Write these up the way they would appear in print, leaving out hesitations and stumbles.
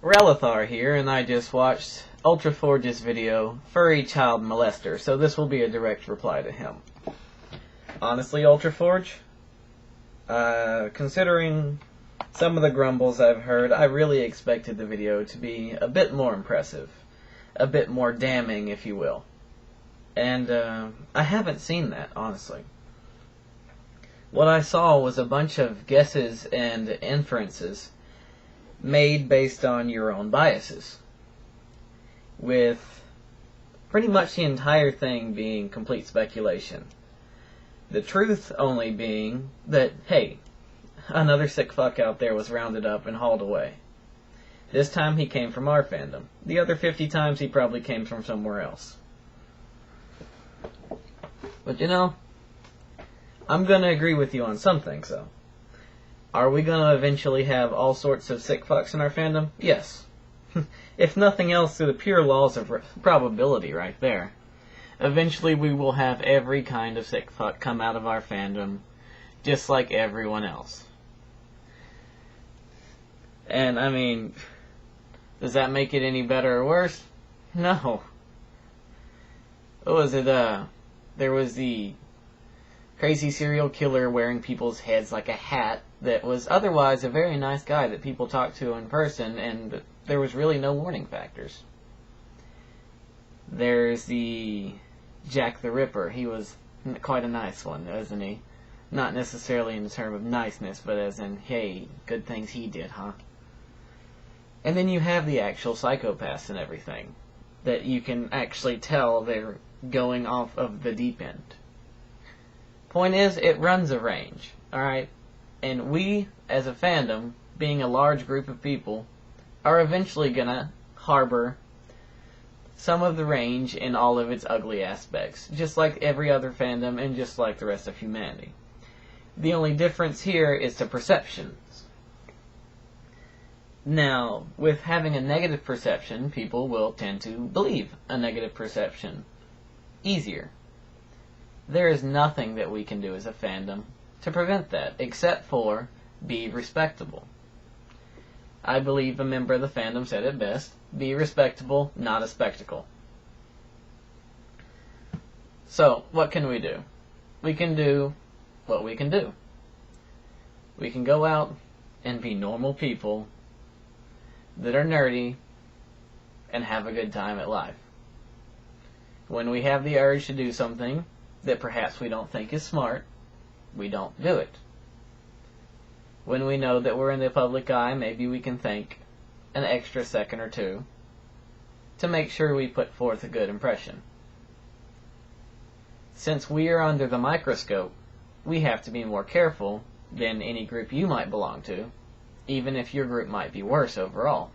Relithar here, and I just watched Ultraforge's video, Furry Child Molester, so this will be a direct reply to him. Honestly, Ultraforge, considering some of the grumbles I've heard, I really expected the video to be a bit more impressive. A bit more damning, if you will. And I haven't seen that, honestly. What I saw was a bunch of guesses and inferences made based on your own biases, with pretty much the entire thing being complete speculation. The truth only being that, hey, another sick fuck out there was rounded up and hauled away. This time he came from our fandom. The other 50 times he probably came from somewhere else. But you know, I'm gonna agree with you on some things, though. Are we gonna eventually have all sorts of sick fucks in our fandom? Yes. If nothing else, through the pure laws of probability right there. Eventually we will have every kind of sick fuck come out of our fandom, just like everyone else. And, I mean, does that make it any better or worse? No. What was it, there was the crazy serial killer wearing people's heads like a hat that was otherwise a very nice guy that people talked to in person, and there was really no warning factors. There's the Jack the Ripper. He was quite a nice one, wasn't he? Not necessarily in the term of niceness, but as in, hey, good things he did, huh? And then you have the actual psychopaths and everything, that you can actually tell they're going off of the deep end. Point is, it runs a range, alright? And we, as a fandom, being a large group of people, are eventually gonna harbor some of the range in all of its ugly aspects, just like every other fandom and just like the rest of humanity. The only difference here is to perceptions. Now, with having a negative perception, people will tend to believe a negative perception easier. There is nothing that we can do as a fandom to prevent that, except for be respectable. I believe a member of the fandom said it best: be respectable, not a spectacle. So, what can we do? We can do what we can do. We can go out and be normal people that are nerdy and have a good time at life. When we have the urge to do something that perhaps we don't think is smart, we don't do it. When we know that we're in the public eye, maybe we can think an extra second or two to make sure we put forth a good impression. Since we are under the microscope, we have to be more careful than any group you might belong to, even if your group might be worse overall.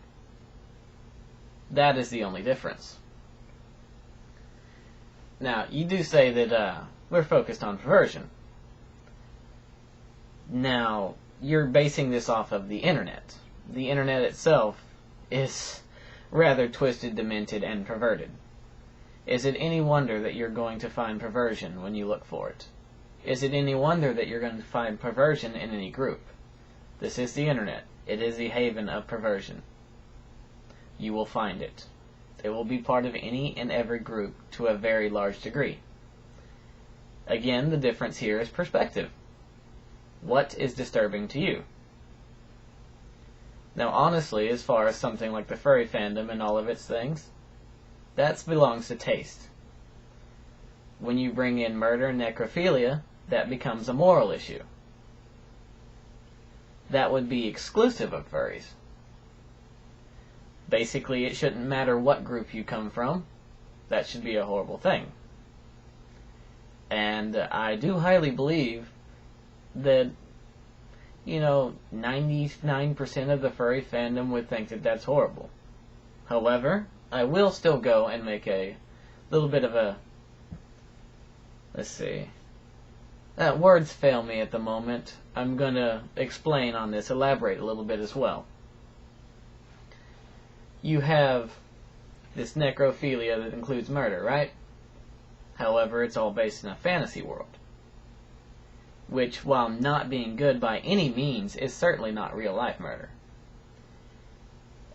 That is the only difference. Now, you do say that we're focused on perversion. Now, you're basing this off of the internet. The internet itself is rather twisted, demented, and perverted. Is it any wonder that you're going to find perversion when you look for it? Is it any wonder that you're going to find perversion in any group? This is the internet. It is the haven of perversion. You will find it. It will be part of any and every group to a very large degree. Again, the difference here is perspective. What is disturbing to you? Now, honestly, as far as something like the furry fandom and all of its things, that belongs to taste. When you bring in murder and necrophilia, that becomes a moral issue. That would be exclusive of furries. Basically, it shouldn't matter what group you come from. That should be a horrible thing. And I do highly believe that, 99% of the furry fandom would think that that's horrible. However, I will still go and make a little bit of a... Let's see. Words fail me at the moment. I'm going to explain on this, elaborate a little bit as well. You have this necrophilia that includes murder, right? However, it's all based in a fantasy world, which, while not being good by any means, is certainly not real-life murder.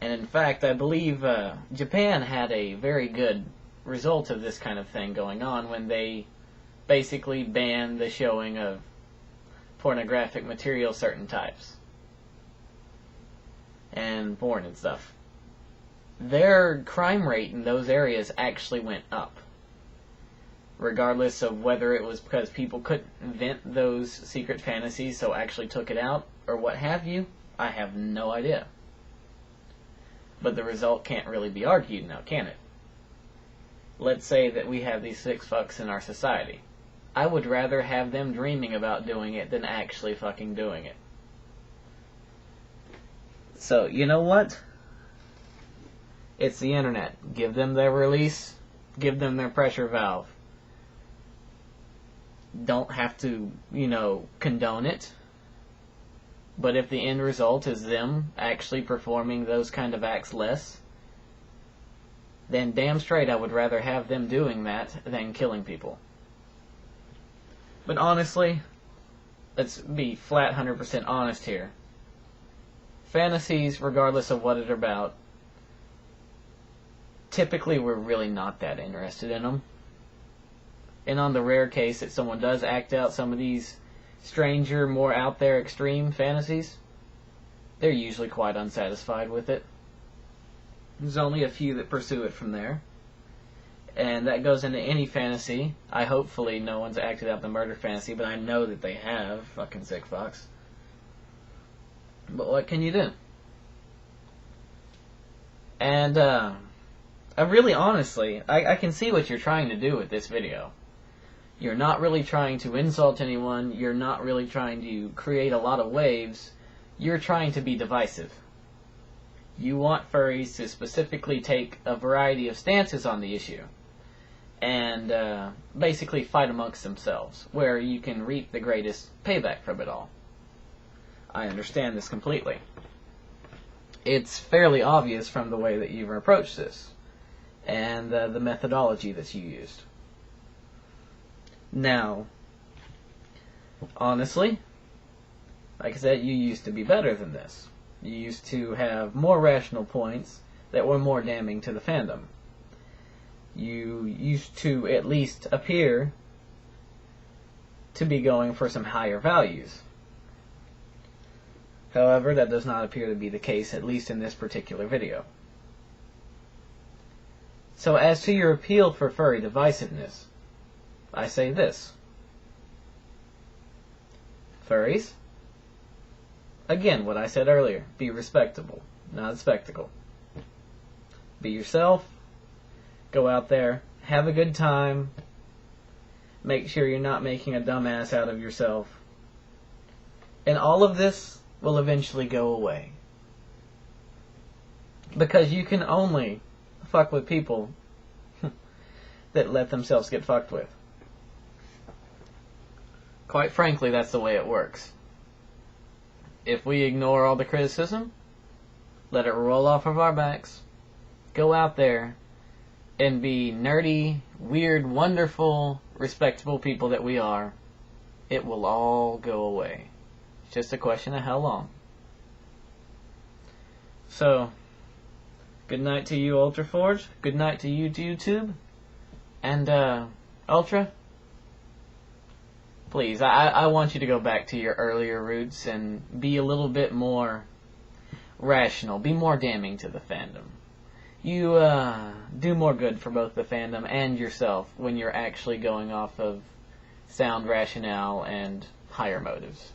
And in fact, I believe Japan had a very good result of this kind of thing going on when they basically banned the showing of pornographic material, certain types, and porn and stuff. Their crime rate in those areas actually went up. Regardless of whether it was because people couldn't invent those secret fantasies, so actually took it out, or what have you, I have no idea. But the result can't really be argued now, can it? Let's say that we have these sick fucks in our society. I would rather have them dreaming about doing it than actually fucking doing it. So, you know what? It's the internet. Give them their release. Give them their pressure valve. Don't have to, condone it. But if the end result is them actually performing those kind of acts less, then damn straight I would rather have them doing that than killing people. But honestly, let's be flat 100% honest here. Fantasies, regardless of what they're about, typically we're really not that interested in them. And on the rare case that someone does act out some of these stranger, more out there extreme fantasies, they're usually quite unsatisfied with it. There's only a few that pursue it from there. And that goes into any fantasy. Hopefully no one's acted out the murder fantasy, but I know that they have. Fucking sick fucks. But what can you do? And, I really honestly, I can see what you're trying to do with this video. You're not really trying to insult anyone. You're not really trying to create a lot of waves. You're trying to be divisive. You want furries to specifically take a variety of stances on the issue and basically fight amongst themselves, where you can reap the greatest payback from it all. I understand this completely. It's fairly obvious from the way that you've approached this and the methodology that you used. Now, honestly, like I said, you used to be better than this. You used to have more rational points that were more damning to the fandom. You used to at least appear to be going for some higher values. However, that does not appear to be the case, at least in this particular video. So as to your appeal for furry divisiveness, I say this. Furries, again, what I said earlier, be respectable, not a spectacle. Be yourself, go out there, have a good time, make sure you're not making a dumbass out of yourself, and all of this will eventually go away. Because you can only fuck with people that let themselves get fucked with. Quite frankly, that's the way it works. If we ignore all the criticism, let it roll off of our backs, go out there and be nerdy, weird, wonderful, respectable people that we are, it will all go away. It's just a question of how long. So, good night to you, Ultraforge. Good night to you, YouTube. And, Ultra, please, I want you to go back to your earlier roots and be a little bit more rational. Be more damning to the fandom. You do more good for both the fandom and yourself when you're actually going off of sound rationale and higher motives.